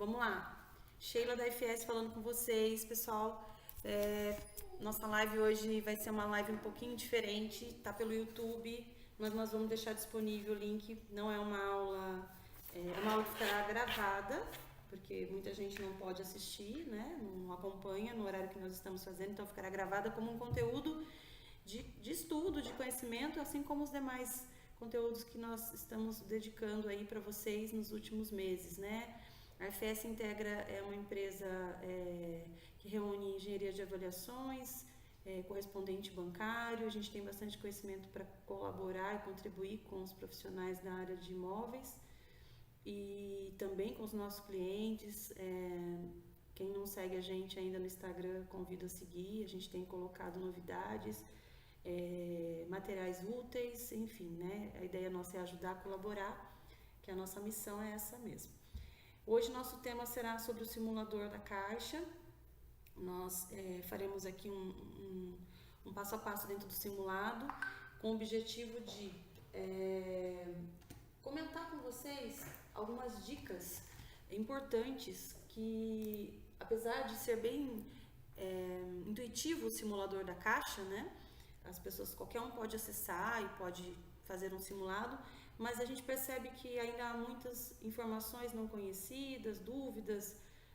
Vamos lá. Sheila da FS falando com vocês, pessoal. Nossa live hoje vai ser uma live um pouquinho diferente, tá pelo YouTube, mas nós vamos deixar disponível o link. Não é uma aula, é uma aula que ficará gravada, porque muita gente não pode assistir, né? Não acompanha no horário que nós estamos fazendo, então ficará gravada como um conteúdo de estudo, de conhecimento, assim como os demais conteúdos que nós estamos dedicando aí para vocês nos últimos meses, né? A FS Integra é uma empresa que reúne engenharia de avaliações, correspondente bancário, a gente tem bastante conhecimento para colaborar e contribuir com os profissionais da área de imóveis e também com os nossos clientes. Quem não segue a gente ainda no Instagram, convido a seguir, a gente tem colocado novidades, materiais úteis, enfim, né? A ideia nossa é ajudar a colaborar, que a nossa missão é essa mesmo. Hoje nosso tema será sobre o simulador da Caixa. Nós faremos aqui um passo a passo dentro do simulado, com o objetivo de comentar com vocês algumas dicas importantes que, apesar de ser bem intuitivo o simulador da Caixa, né? As pessoas, qualquer um pode acessar e pode fazer um simulado, mas a gente percebe que ainda há muitas informações não conhecidas, dúvidas,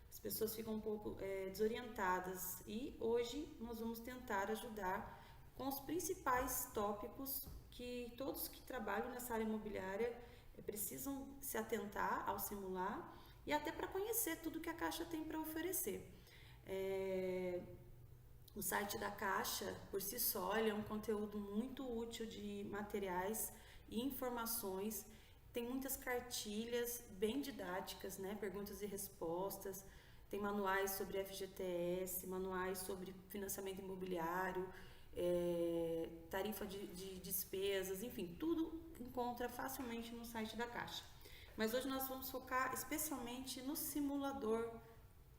as pessoas ficam um pouco desorientadas e hoje nós vamos tentar ajudar com os principais tópicos que todos que trabalham nessa área imobiliária precisam se atentar ao simular e até para conhecer tudo que a Caixa tem para oferecer. O site da Caixa, por si só, ele é um conteúdo muito útil de materiais e informações. Tem muitas cartilhas bem didáticas, né? Perguntas e respostas. Tem manuais sobre FGTS, manuais sobre financiamento imobiliário, tarifa de despesas, enfim, tudo encontra facilmente no site da Caixa. Mas hoje nós vamos focar especialmente no simulador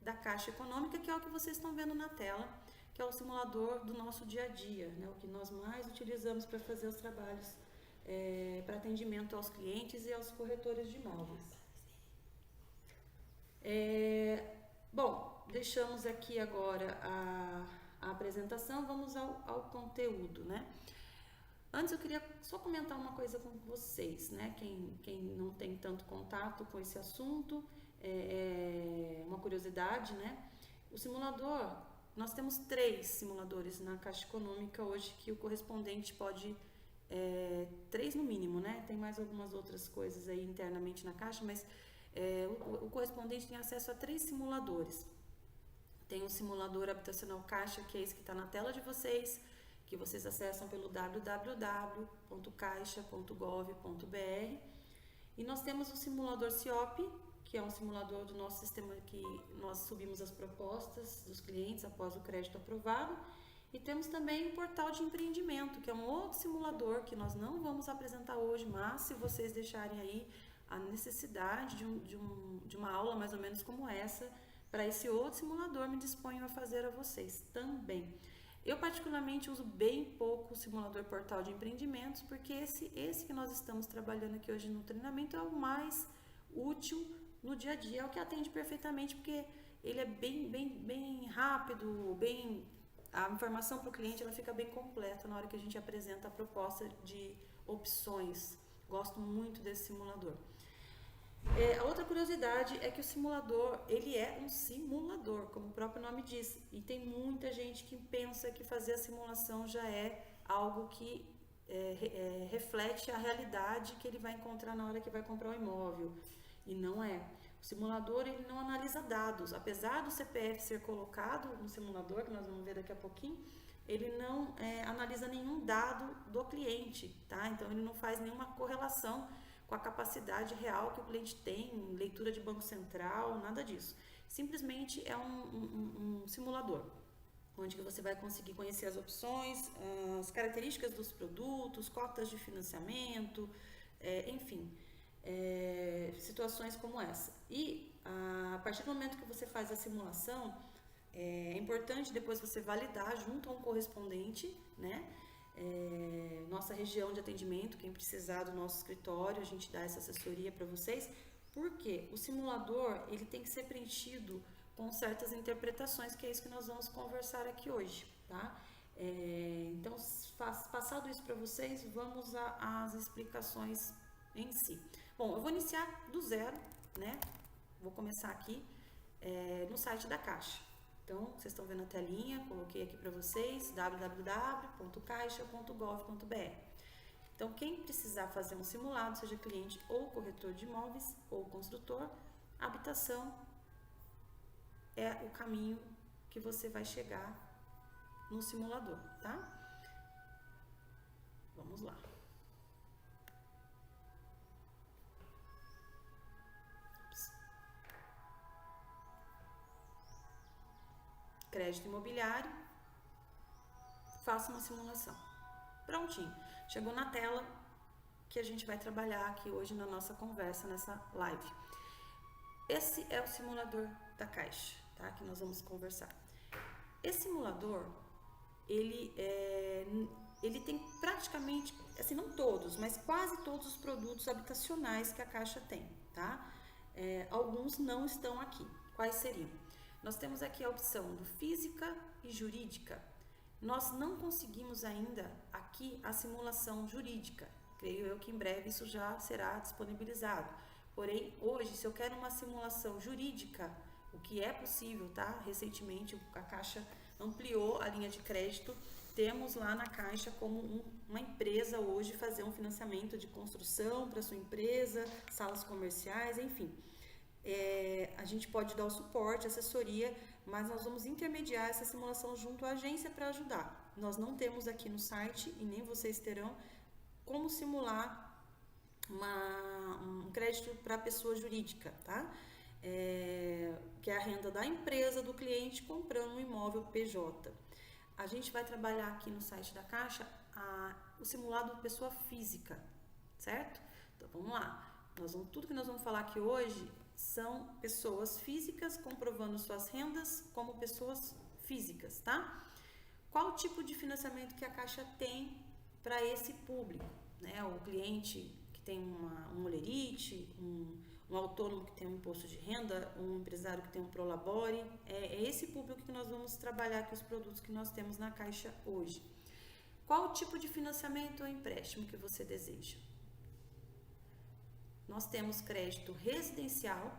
da Caixa Econômica, que é o que vocês estão vendo na tela, que é o simulador do nosso dia a dia, né? O que nós mais utilizamos para fazer os trabalhos para atendimento aos clientes e aos corretores de imóveis. Bom, deixamos aqui agora a apresentação, vamos ao conteúdo, né? Antes eu queria só comentar uma coisa com vocês, né? Quem não tem tanto contato com esse assunto, uma curiosidade, né? O simulador, nós temos 3 simuladores na Caixa Econômica hoje que o correspondente pode, 3 no mínimo, né? Tem mais algumas outras coisas aí internamente na Caixa, mas o correspondente tem acesso a 3 simuladores. Tem o simulador habitacional Caixa, que é esse que está na tela de vocês, que vocês acessam pelo www.caixa.gov.br. E nós temos o simulador CIOP, que é um simulador do nosso sistema que nós subimos as propostas dos clientes após o crédito aprovado. E temos também o portal de empreendimento, que é um outro simulador que nós não vamos apresentar hoje, mas se vocês deixarem aí a necessidade de uma aula mais ou menos como essa, para esse outro simulador, me disponho a fazer a vocês também. Eu particularmente uso bem pouco o simulador portal de empreendimentos, porque esse que nós estamos trabalhando aqui hoje no treinamento é o mais útil no dia a dia, é o que atende perfeitamente, porque ele é bem rápido, a informação para o cliente ela fica bem completa na hora que a gente apresenta a proposta de opções. Gosto muito desse simulador. A outra curiosidade é que o simulador, ele é um simulador, como o próprio nome diz, e tem muita gente que pensa que fazer a simulação já é algo que reflete a realidade que ele vai encontrar na hora que vai comprar o imóvel, e não é. O simulador, ele não analisa dados, apesar do CPF ser colocado no simulador, que nós vamos ver daqui a pouquinho, ele não analisa nenhum dado do cliente, tá? Então ele não faz nenhuma correlação com a capacidade real que o cliente tem, leitura de banco central, nada disso. Simplesmente é um simulador, onde que você vai conseguir conhecer as opções, as características dos produtos, cotas de financiamento, enfim, situações como essa. E a partir do momento que você faz a simulação, é importante depois você validar junto a um correspondente, né? Nossa região de atendimento, quem precisar do nosso escritório, a gente dá essa assessoria para vocês, Porque o simulador, ele tem que ser preenchido com certas interpretações, que é isso que nós vamos conversar aqui hoje, tá? Então, passado isso para vocês, vamos às explicações em si. Bom, eu vou iniciar do zero, né? Vou começar aqui no site da Caixa. Então, vocês estão vendo a telinha, coloquei aqui para vocês, www.caixa.gov.br. Então, quem precisar fazer um simulado, seja cliente ou corretor de imóveis ou construtor, habitação é o caminho que você vai chegar no simulador, tá? Vamos lá. Crédito imobiliário, faça uma simulação. Prontinho, chegou na tela que a gente vai trabalhar aqui hoje na nossa conversa, nessa live. Esse é o simulador da Caixa, tá? Que nós vamos conversar. Esse simulador, ele tem praticamente, assim, não todos, mas quase todos os produtos habitacionais que a Caixa tem, tá? Alguns não estão aqui. Quais seriam? Nós temos aqui a opção do física e jurídica. Nós não conseguimos ainda aqui a simulação jurídica. Creio eu que em breve isso já será disponibilizado. Porém, hoje, se eu quero uma simulação jurídica, o que é possível, tá? Recentemente, a Caixa ampliou a linha de crédito. Temos lá na Caixa como uma empresa hoje fazer um financiamento de construção para sua empresa, salas comerciais, enfim. A gente pode dar o suporte, assessoria, mas nós vamos intermediar essa simulação junto à agência para ajudar. Nós não temos aqui no site, e nem vocês terão, como simular um crédito para pessoa jurídica, tá? Que é a renda da empresa, do cliente, comprando um imóvel PJ. A gente vai trabalhar aqui no site da Caixa o simulado de pessoa física, certo? Então, vamos lá. Tudo que nós vamos falar aqui hoje são pessoas físicas comprovando suas rendas como pessoas físicas, tá? Qual o tipo de financiamento que a Caixa tem para esse público, né? O cliente que tem um olerite, um autônomo que tem um imposto de renda, um empresário que tem um prolabore, é esse público que nós vamos trabalhar aqui os produtos que nós temos na Caixa hoje. Qual o tipo de financiamento ou empréstimo que você deseja? Nós temos crédito residencial,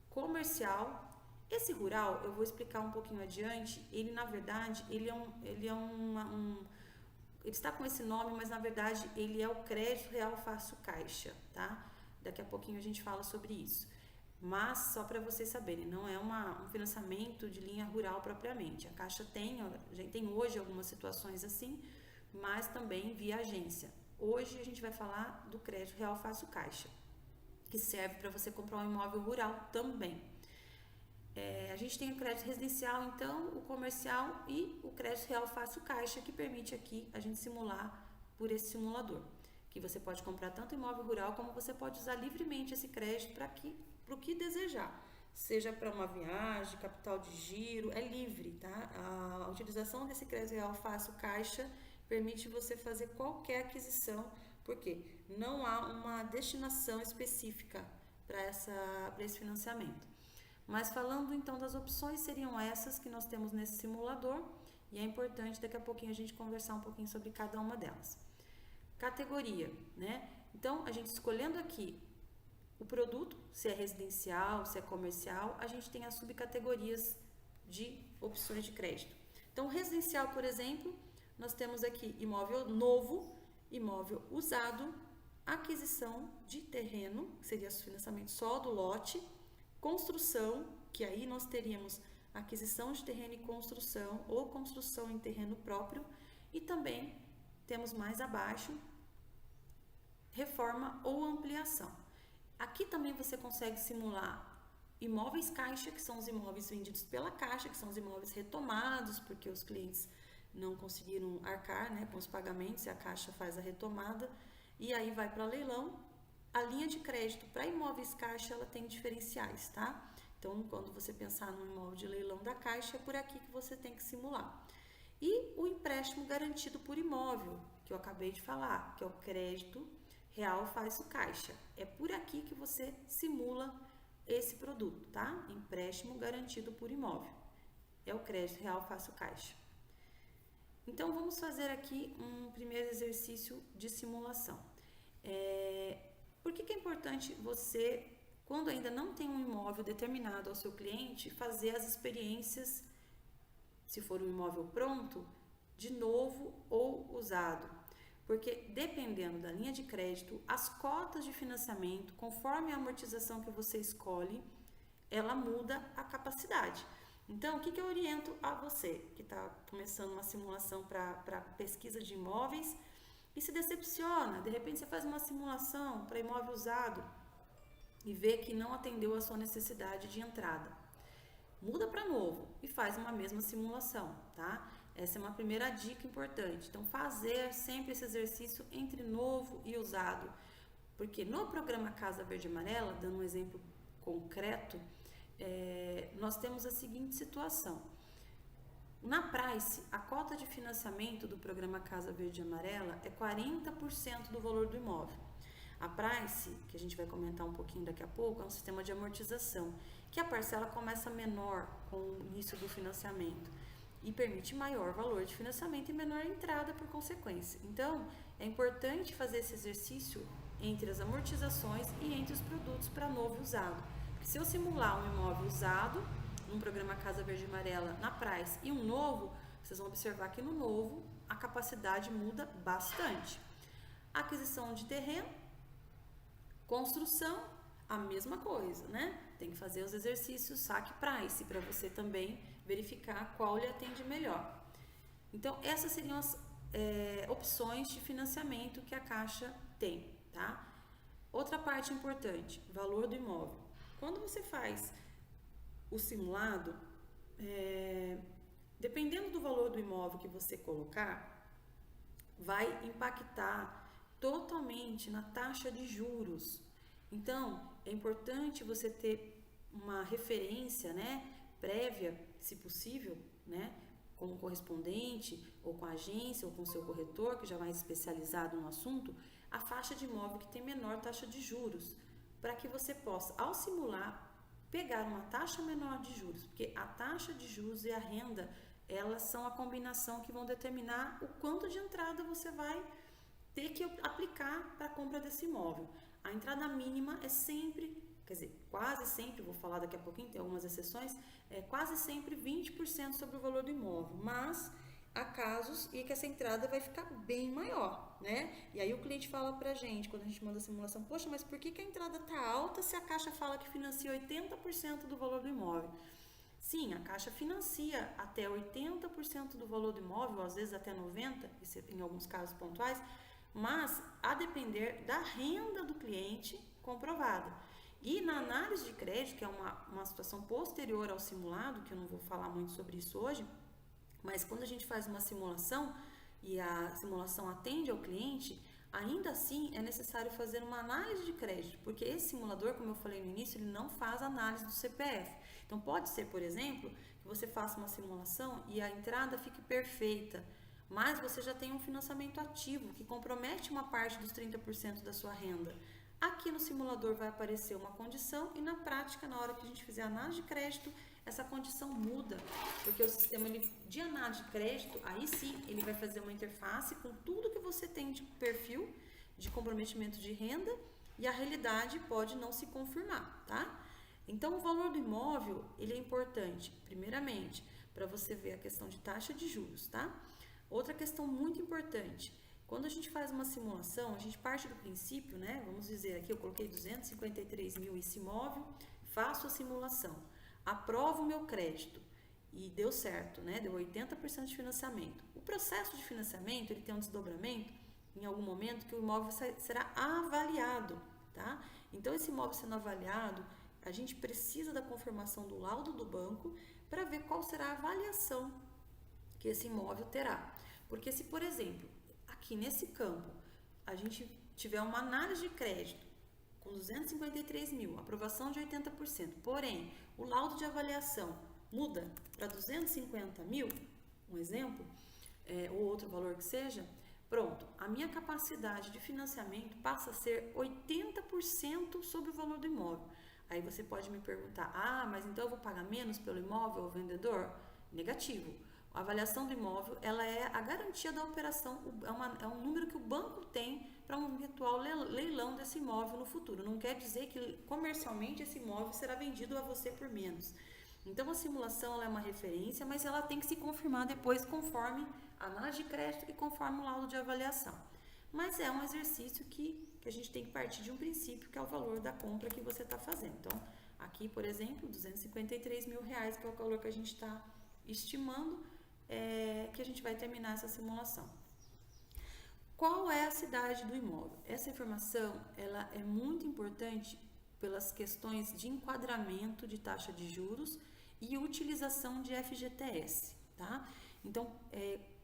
comercial. Esse rural, eu vou explicar um pouquinho adiante, ele na verdade, ele está com esse nome, mas na verdade ele é o crédito real fácil Caixa, tá? Daqui a pouquinho a gente fala sobre isso. Mas só para vocês saberem, não é um financiamento de linha rural propriamente. A Caixa tem hoje algumas situações assim, mas também via agência. Hoje a gente vai falar do crédito real fácil Caixa, que serve para você comprar um imóvel rural também. A gente tem o crédito residencial, então, o comercial e o crédito real fácil Caixa, que permite aqui a gente simular por esse simulador, que você pode comprar tanto imóvel rural, como você pode usar livremente esse crédito para o que desejar, seja para uma viagem, capital de giro, é livre, tá? A utilização desse crédito real fácil Caixa permite você fazer qualquer aquisição, porque não há uma destinação específica para esse financiamento. Mas falando então das opções, seriam essas que nós temos nesse simulador, e é importante daqui a pouquinho a gente conversar um pouquinho sobre cada uma delas. Categoria, né? Então, a gente escolhendo aqui o produto, se é residencial, se é comercial, a gente tem as subcategorias de opções de crédito. Então, residencial, por exemplo, nós temos aqui imóvel novo, imóvel usado, aquisição de terreno, que seria o financiamento só do lote, construção, que aí nós teríamos aquisição de terreno e construção, ou construção em terreno próprio, e também temos mais abaixo, reforma ou ampliação. Aqui também você consegue simular imóveis Caixa, que são os imóveis vendidos pela Caixa, que são os imóveis retomados, porque os clientes não conseguiram arcar, né, com os pagamentos, e a Caixa faz a retomada, e aí vai para leilão. A linha de crédito para imóveis Caixa, ela tem diferenciais, tá? Então, quando você pensar no imóvel de leilão da Caixa, é por aqui que você tem que simular. E o empréstimo garantido por imóvel, que eu acabei de falar, que é o crédito real fácil caixa. É por aqui que você simula esse produto, tá? Empréstimo garantido por imóvel. É o crédito real fácil caixa. Então, vamos fazer aqui um primeiro exercício de simulação. Por que é importante você, quando ainda não tem um imóvel determinado ao seu cliente, fazer as experiências, se for um imóvel pronto, de novo ou usado? Porque dependendo da linha de crédito, as cotas de financiamento, conforme a amortização que você escolhe, ela muda a capacidade. Então, o que eu oriento a você que está começando uma simulação para pesquisa de imóveis e se decepciona? De repente você faz uma simulação para imóvel usado e vê que não atendeu a sua necessidade de entrada. Muda para novo e faz uma mesma simulação, tá? Essa é uma primeira dica importante. Então, fazer sempre esse exercício entre novo e usado. Porque no programa Casa Verde e Amarela, dando um exemplo concreto, nós temos a seguinte situação. Na Price, a cota de financiamento do programa Casa Verde e Amarela é 40% do valor do imóvel. A Price, que a gente vai comentar um pouquinho daqui a pouco, é um sistema de amortização, que a parcela começa menor com o início do financiamento e permite maior valor de financiamento e menor entrada por consequência. Então, é importante fazer esse exercício entre as amortizações e entre os produtos para novo e usado. Porque se eu simular um imóvel usado, num programa Casa Verde e Amarela, na Price, e um novo, vocês vão observar que no novo a capacidade muda bastante. Aquisição de terreno, construção, a mesma coisa, né? Tem que fazer os exercícios saque Price para você também verificar qual lhe atende melhor. Então, essas seriam as opções de financiamento que a Caixa tem, tá? Outra parte importante, valor do imóvel. Quando você faz o simulado, dependendo do valor do imóvel que você colocar, vai impactar totalmente na taxa de juros. Então, é importante você ter uma referência, né, prévia, se possível, né, com o correspondente, ou com a agência, ou com o seu corretor, que já vai especializado no assunto, a faixa de imóvel que tem menor taxa de juros, para que você possa, ao simular, pegar uma taxa menor de juros, porque a taxa de juros e a renda, elas são a combinação que vão determinar o quanto de entrada você vai ter que aplicar para a compra desse imóvel. A entrada mínima é sempre, quer dizer, quase sempre, vou falar daqui a pouquinho, tem algumas exceções, é quase sempre 20% sobre o valor do imóvel, mas há casos em que essa entrada vai ficar bem maior, né? E aí o cliente fala pra gente, quando a gente manda a simulação, poxa, mas por que a entrada tá alta se a Caixa fala que financia 80% do valor do imóvel? Sim, a Caixa financia até 80% do valor do imóvel, às vezes até 90%, em alguns casos pontuais, mas a depender da renda do cliente comprovada. E na análise de crédito, que é uma situação posterior ao simulado, que eu não vou falar muito sobre isso hoje, mas quando a gente faz uma simulação e a simulação atende ao cliente, ainda assim é necessário fazer uma análise de crédito, porque esse simulador, como eu falei no início, ele não faz análise do CPF. Então pode ser, por exemplo, que você faça uma simulação e a entrada fique perfeita, mas você já tem um financiamento ativo que compromete uma parte dos 30% da sua renda. Aqui no simulador vai aparecer uma condição e na prática, na hora que a gente fizer a análise de crédito, essa condição muda, porque o sistema de análise de crédito, aí sim, ele vai fazer uma interface com tudo que você tem de perfil, de comprometimento de renda, e a realidade pode não se confirmar, tá? Então, o valor do imóvel, ele é importante, primeiramente, para você ver a questão de taxa de juros, tá? Outra questão muito importante, quando a gente faz uma simulação, a gente parte do princípio, né? Vamos dizer aqui, eu coloquei 253 mil esse imóvel, faço a simulação, aprovo o meu crédito e deu certo, né? Deu 80% de financiamento. O processo de financiamento, ele tem um desdobramento em algum momento que o imóvel será avaliado, tá? Então, esse imóvel sendo avaliado, a gente precisa da confirmação do laudo do banco para ver qual será a avaliação que esse imóvel terá. Porque se, por exemplo, aqui nesse campo, a gente tiver uma análise de crédito com 253 mil, aprovação de 80%, porém, o laudo de avaliação muda para 250 mil, um exemplo, ou outro valor que seja, Pronto, a minha capacidade de financiamento passa a ser 80% sobre o valor do imóvel. Aí você pode me perguntar, mas então eu vou pagar menos pelo imóvel ao vendedor? Negativo. A avaliação do imóvel, ela é a garantia da operação, é um número que o banco tem para um eventual leilão desse imóvel no futuro. Não quer dizer que comercialmente esse imóvel será vendido a você por menos. Então a simulação ela é uma referência, mas ela tem que se confirmar depois conforme a análise de crédito e conforme o laudo de avaliação. Mas é um exercício que a gente tem que partir de um princípio, que é o valor da compra que você está fazendo. Então, aqui, por exemplo, R$253 mil, que é o valor que a gente está estimando, que a gente vai terminar essa simulação. Qual é a cidade do imóvel? Essa informação ela é muito importante pelas questões de enquadramento de taxa de juros e utilização de FGTS, tá? Então,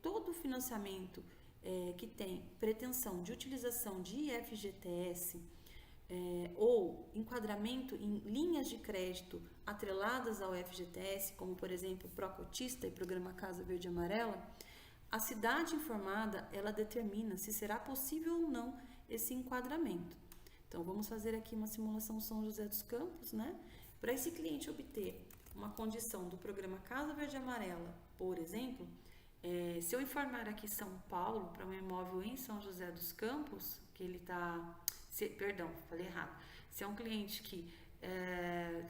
todo financiamento que tem pretensão de utilização de FGTS ou enquadramento em linhas de crédito atreladas ao FGTS, como por exemplo Procotista e Programa Casa Verde e Amarela, a cidade informada ela determina se será possível ou não esse enquadramento. Então vamos fazer aqui uma simulação São José dos Campos, né? Para esse cliente obter uma condição do Programa Casa Verde e Amarela, por exemplo, se eu informar aqui São Paulo para um imóvel em São José dos Campos, que ele está... Perdão, falei errado. Se é um cliente que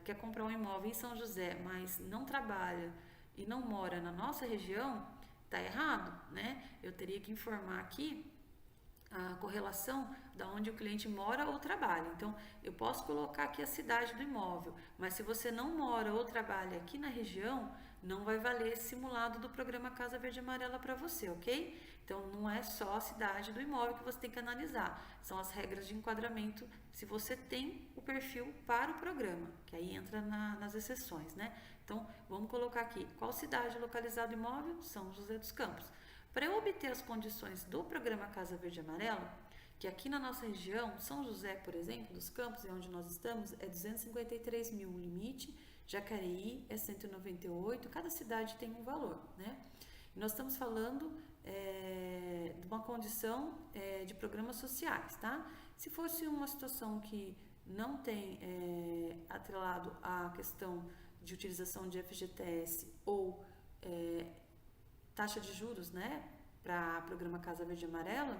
quer comprar um imóvel em São José, mas não trabalha e não mora na nossa região, está errado, né? Eu teria que informar aqui a correlação da onde o cliente mora ou trabalha. Então, eu posso colocar aqui a cidade do imóvel, mas se você não mora ou trabalha aqui na região, não vai valer esse simulado do programa Casa Verde e Amarela para você, ok? Então, não é só a cidade do imóvel que você tem que analisar, são as regras de enquadramento, se você tem o perfil para o programa, que aí entra nas exceções, né? Então, vamos colocar aqui, qual cidade localizado o imóvel? São José dos Campos. Para eu obter as condições do programa Casa Verde e Amarela, que aqui na nossa região, São José, por exemplo, dos Campos, é onde nós estamos, é 253 mil o limite, Jacareí é 198, cada cidade tem um valor, né? E nós estamos falando de uma condição de programas sociais, tá? Se fosse uma situação que não tem atrelado à questão de utilização de FGTS ou taxa de juros, né, para programa Casa Verde e Amarela,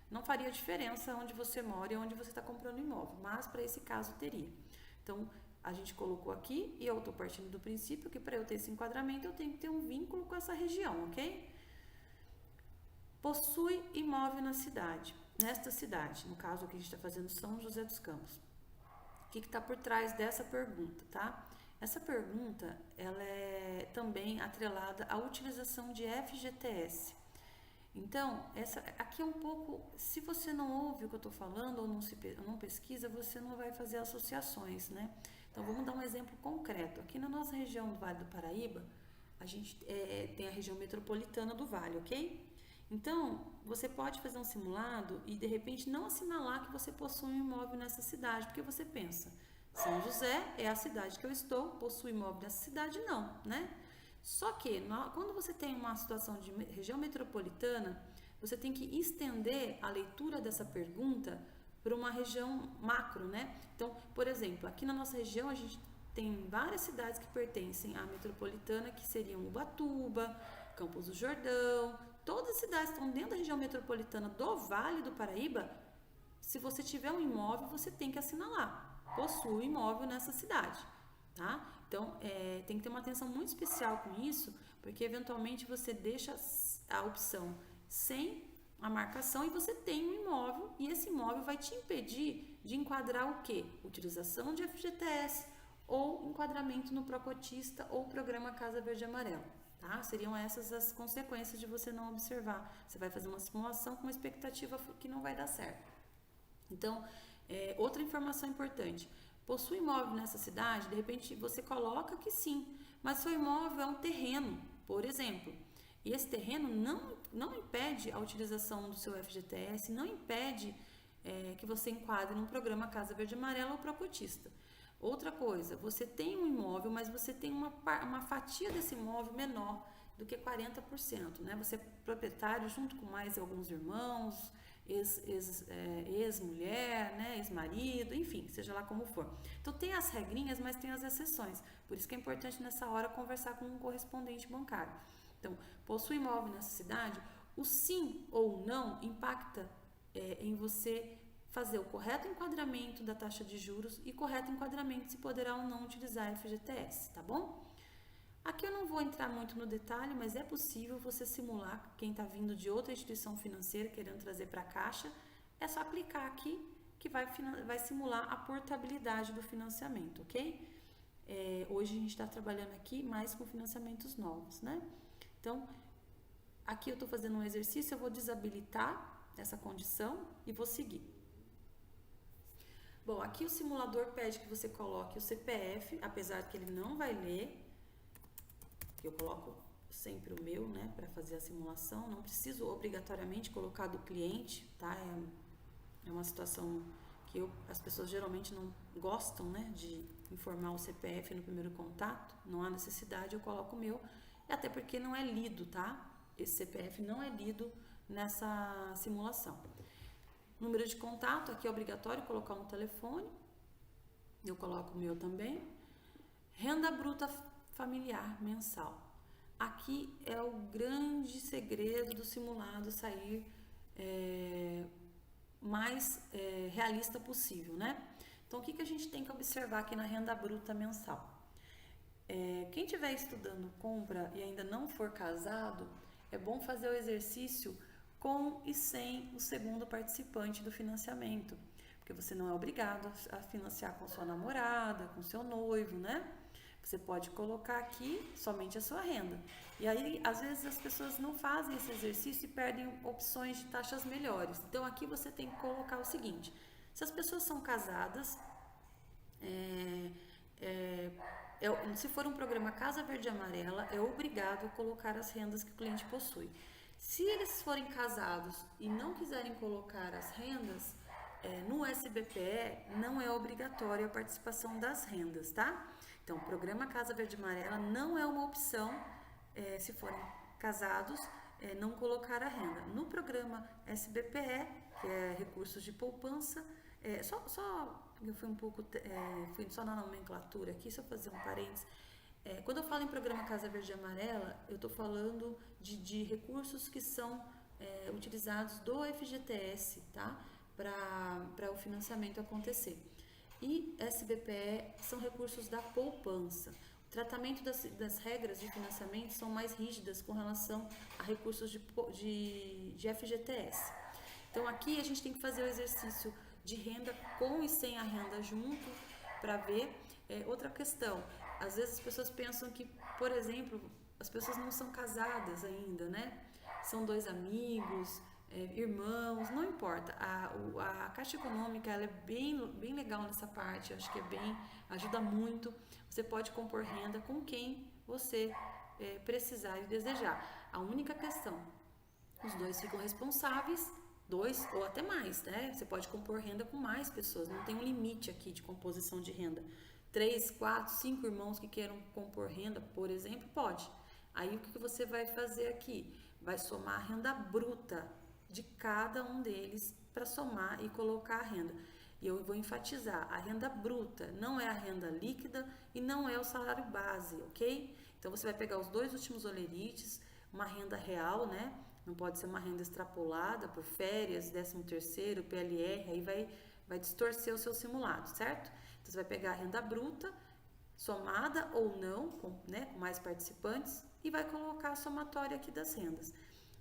não faria diferença onde você mora e onde você está comprando imóvel, mas para esse caso teria. Então, a gente colocou aqui e eu estou partindo do princípio que para eu ter esse enquadramento eu tenho que ter um vínculo com essa região, ok? Possui imóvel nesta cidade, no caso aqui a gente está fazendo São José dos Campos. O que está por trás dessa pergunta, tá? Essa pergunta, ela é também atrelada à utilização de FGTS. Então, aqui é um pouco, se você não ouve o que eu estou falando ou não pesquisa, você não vai fazer associações, né? Então, vamos dar um exemplo concreto. Aqui na nossa região do Vale do Paraíba, a gente tem a região metropolitana do Vale, ok? Então, você pode fazer um simulado e, de repente, não assinalar que você possui um imóvel nessa cidade, porque você pensa... São José é a cidade que eu estou, possui imóvel nessa cidade? Não, né? Só que, quando você tem uma situação de região metropolitana, você tem que estender a leitura dessa pergunta para uma região macro, né? Então, por exemplo, aqui na nossa região a gente tem várias cidades que pertencem à metropolitana, que seriam Ubatuba, Campos do Jordão, todas as cidades que estão dentro da região metropolitana do Vale do Paraíba. Se você tiver um imóvel, você tem que assinalar. Possui imóvel nessa cidade, tá? Então, tem que ter uma atenção muito especial com isso, porque eventualmente você deixa a opção sem a marcação e você tem um imóvel e esse imóvel vai te impedir de enquadrar o quê? Utilização de FGTS ou enquadramento no Procotista ou Programa Casa Verde e Amarela, tá? Seriam essas as consequências de você não observar. Você vai fazer uma simulação com uma expectativa que não vai dar certo. Então, outra informação importante, possui imóvel nessa cidade, de repente você coloca que sim, mas seu imóvel é um terreno, por exemplo, e esse terreno não impede a utilização do seu FGTS, não impede que você enquadre num programa Casa Verde e Amarela ou Procotista. Outra coisa, você tem um imóvel, mas você tem uma fatia desse imóvel menor, do que 40%, né? Você é proprietário junto com mais alguns irmãos, ex-mulher, né? Ex-marido, enfim, seja lá como for. Então tem as regrinhas, mas tem as exceções. Por isso que é importante nessa hora conversar com um correspondente bancário. Então, possui imóvel nessa cidade, o sim ou não impacta em você fazer o correto enquadramento da taxa de juros e correto enquadramento se poderá ou não utilizar FGTS, tá bom? Aqui eu não vou entrar muito no detalhe, mas é possível você simular, quem está vindo de outra instituição financeira querendo trazer para a Caixa, é só clicar aqui que vai simular a portabilidade do financiamento, ok? Hoje a gente está trabalhando aqui mais com financiamentos novos, né? Então, aqui eu estou fazendo um exercício, eu vou desabilitar essa condição e vou seguir. Bom, aqui o simulador pede que você coloque o CPF, apesar que ele não vai ler. Eu coloco sempre o meu, né, para fazer a simulação. Não preciso obrigatoriamente colocar do cliente, tá? É uma situação que as pessoas geralmente não gostam, né, de informar o CPF no primeiro contato. Não há necessidade, eu coloco o meu. Até porque não é lido, tá? Esse CPF não é lido nessa simulação. Número de contato, aqui é obrigatório colocar um telefone. Eu coloco o meu também. Renda bruta familiar mensal. Aqui é o grande segredo do simulado sair mais realista possível, né? Então, o que a gente tem que observar aqui na renda bruta mensal? Quem estiver estudando compra e ainda não for casado, é bom fazer o exercício com e sem o segundo participante do financiamento, porque você não é obrigado a financiar com sua namorada, com seu noivo, né? Você pode colocar aqui somente a sua renda. E aí, às vezes, as pessoas não fazem esse exercício e perdem opções de taxas melhores. Então, aqui você tem que colocar o seguinte: se as pessoas são casadas, se for um programa Casa Verde e Amarela, é obrigado a colocar as rendas que o cliente possui. Se eles forem casados e não quiserem colocar as rendas, no SBPE não é obrigatória a participação das rendas, tá? Então, o programa Casa Verde e Amarela não é uma opção, se forem casados, não colocar a renda. No programa SBPE, que é recursos de poupança, eu fui só na nomenclatura aqui, só fazer um parênteses. Quando eu falo em programa Casa Verde e Amarela, eu estou falando de recursos que são utilizados do FGTS, tá? Para o financiamento acontecer. E SBPE são recursos da poupança. O tratamento das regras de financiamento são mais rígidas com relação a recursos de FGTS. Então, aqui a gente tem que fazer o exercício de renda com e sem a renda junto para ver. Outra questão, às vezes as pessoas pensam que, por exemplo, as pessoas não são casadas ainda, né? São dois amigos, irmãos, não importa. A Caixa Econômica ela é bem legal nessa parte, eu acho que ajuda muito. Você pode compor renda com quem você precisar e desejar. A única questão, os dois ficam responsáveis, 2 ou até mais, né? Você pode compor renda com mais pessoas, não tem um limite aqui de composição de renda. 3, 4, 5 irmãos que queiram compor renda, por exemplo, pode. Aí o que você vai fazer aqui? Vai somar a renda bruta de cada um deles para somar e colocar a renda. E eu vou enfatizar, a renda bruta não é a renda líquida e não é o salário base, ok? Então você vai pegar os dois últimos olerites, uma renda real, né? Não pode ser uma renda extrapolada por férias, 13º, PLR, aí vai distorcer o seu simulado, certo? Então você vai pegar a renda bruta, somada ou não, com mais participantes, e vai colocar a somatória aqui das rendas.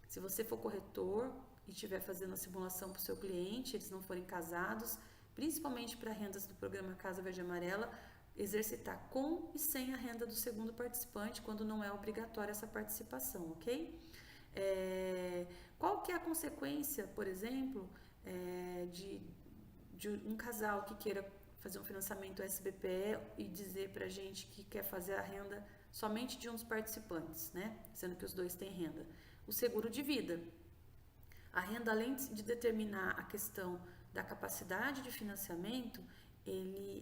Se você for corretor e estiver fazendo a simulação para o seu cliente, eles não forem casados, principalmente para rendas do programa Casa Verde e Amarela, exercitar com e sem a renda do segundo participante, quando não é obrigatória essa participação, ok? Qual que é a consequência, por exemplo, de um casal que queira fazer um financiamento SBPE e dizer pra gente que quer fazer a renda somente de um dos participantes, né? Sendo que os dois têm renda. O seguro de vida. A renda, além de determinar a questão da capacidade de financiamento,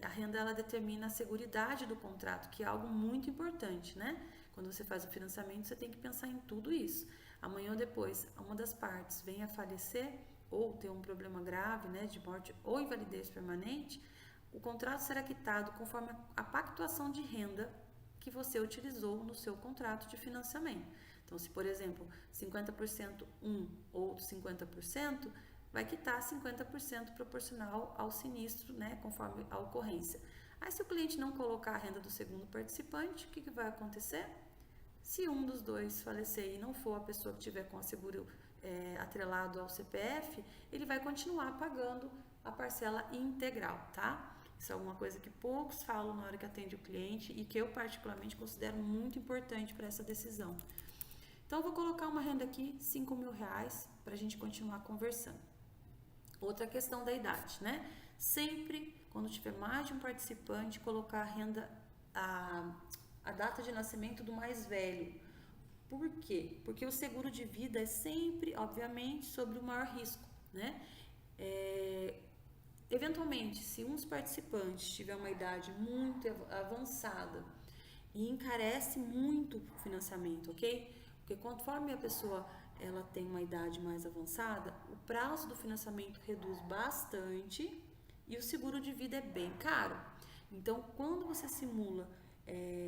a renda ela determina a seguridade do contrato, que é algo muito importante, né? Quando você faz o financiamento, você tem que pensar em tudo isso. Amanhã ou depois, uma das partes venha a falecer ou ter um problema grave, né, de morte ou invalidez permanente, o contrato será quitado conforme a pactuação de renda que você utilizou no seu contrato de financiamento. Então, se, por exemplo, 50% um ou 50%, vai quitar 50% proporcional ao sinistro, né, conforme a ocorrência. Aí, se o cliente não colocar a renda do segundo participante, o que vai acontecer? Se um dos dois falecer e não for a pessoa que tiver com o seguro atrelado ao CPF, ele vai continuar pagando a parcela integral, tá? Isso é uma coisa que poucos falam na hora que atende o cliente e que eu particularmente considero muito importante para essa decisão. Então, eu vou colocar uma renda aqui, R$5.000, para a gente continuar conversando. Outra questão da idade, né? Sempre, quando tiver mais de um participante, colocar a renda, a data de nascimento do mais velho. Por quê? Porque o seguro de vida é sempre, obviamente, sobre o maior risco, né? Eventualmente, se um dos participantes tiver uma idade muito avançada e encarece muito o financiamento, ok? Porque conforme a pessoa ela tem uma idade mais avançada, o prazo do financiamento reduz bastante e o seguro de vida é bem caro. Então, quando você simula,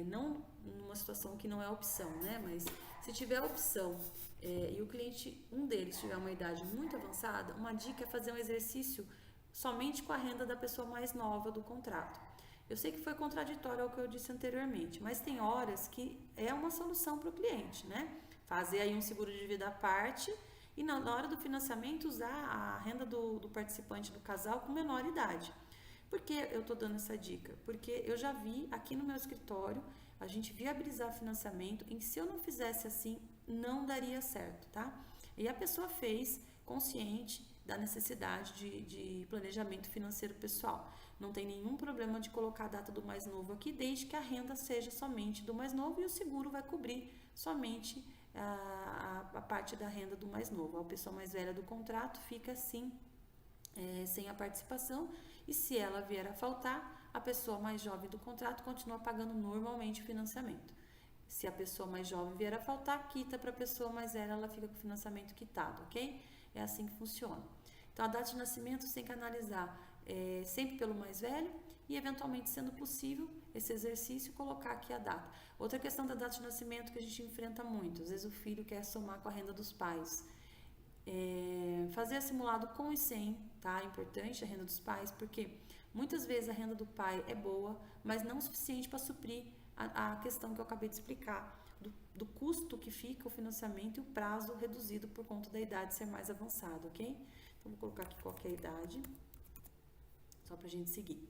não numa situação que não é opção, né? Mas se tiver opção e o cliente, um deles tiver uma idade muito avançada, uma dica é fazer um exercício somente com a renda da pessoa mais nova do contrato. Eu sei que foi contraditório ao que eu disse anteriormente, mas tem horas que é uma solução para o cliente, né? Fazer aí um seguro de vida à parte e na hora do financiamento usar a renda do participante do casal com menor idade. Por que eu estou dando essa dica? Porque eu já vi aqui no meu escritório a gente viabilizar financiamento e se eu não fizesse assim, não daria certo, tá? E a pessoa fez consciente da necessidade de planejamento financeiro pessoal. Não tem nenhum problema de colocar a data do mais novo aqui, desde que a renda seja somente do mais novo e o seguro vai cobrir somente a parte da renda do mais novo. A pessoa mais velha do contrato fica assim, sem a participação, e se ela vier a faltar, a pessoa mais jovem do contrato continua pagando normalmente o financiamento. Se a pessoa mais jovem vier a faltar, quita para a pessoa mais velha, ela fica com o financiamento quitado, ok? É assim que funciona. Então, a data de nascimento você tem que analisar sempre pelo mais velho e, eventualmente, sendo possível, esse exercício, colocar aqui a data. Outra questão da data de nascimento que a gente enfrenta muito, às vezes o filho quer somar com a renda dos pais. Fazer simulado com e sem, tá? É importante a renda dos pais, porque muitas vezes a renda do pai é boa, mas não o suficiente para suprir a questão que eu acabei de explicar, do custo que fica o financiamento e o prazo reduzido por conta da idade ser mais avançada, ok? Então, vou colocar aqui qualquer idade, só para a gente seguir.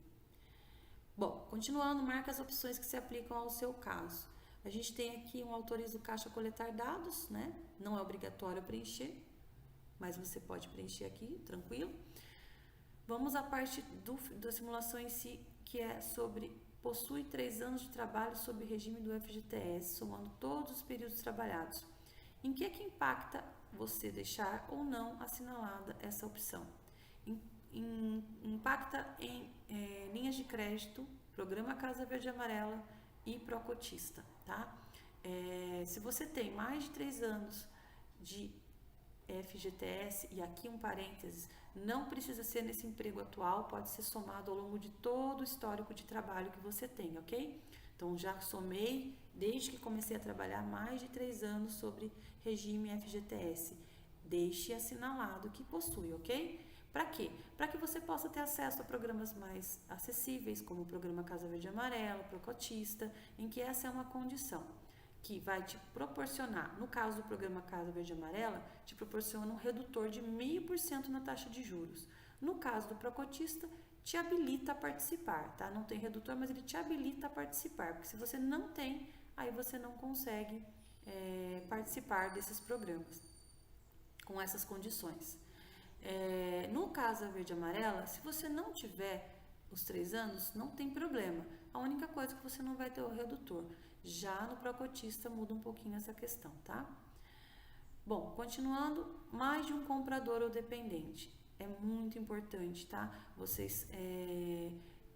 Bom, continuando, marca as opções que se aplicam ao seu caso. A gente tem aqui um autoriza o caixa a coletar dados, né? Não é obrigatório preencher, mas você pode preencher aqui, tranquilo. Vamos à parte da simulação em si, que é sobre possui 3 anos de trabalho sob regime do FGTS, somando todos os períodos trabalhados. Em que impacta você deixar ou não assinalada essa opção? Impacta em linhas de crédito, Programa Casa Verde e Amarela e Procotista, tá? Se você tem mais de 3 anos de FGTS, e aqui um parênteses, não precisa ser nesse emprego atual, pode ser somado ao longo de todo o histórico de trabalho que você tem, ok? Então, já somei, desde que comecei a trabalhar, mais de 3 anos sobre regime FGTS. Deixe assinalado que possui, ok? Para quê? Para que você possa ter acesso a programas mais acessíveis, como o Programa Casa Verde e Amarela, Procotista, em que essa é uma condição que vai te proporcionar, no caso do programa Casa Verde e Amarela, te proporciona um redutor de 0,5% na taxa de juros. No caso do Procotista, te habilita a participar, tá? Não tem redutor, mas ele te habilita a participar, porque se você não tem, aí você não consegue participar desses programas com essas condições. No Casa Verde e Amarela, se você não tiver os 3 anos, não tem problema. A única coisa é que você não vai ter o redutor. Já no Procotista muda um pouquinho essa questão, tá? Bom, continuando, mais de um comprador ou dependente. É muito importante, tá? Vocês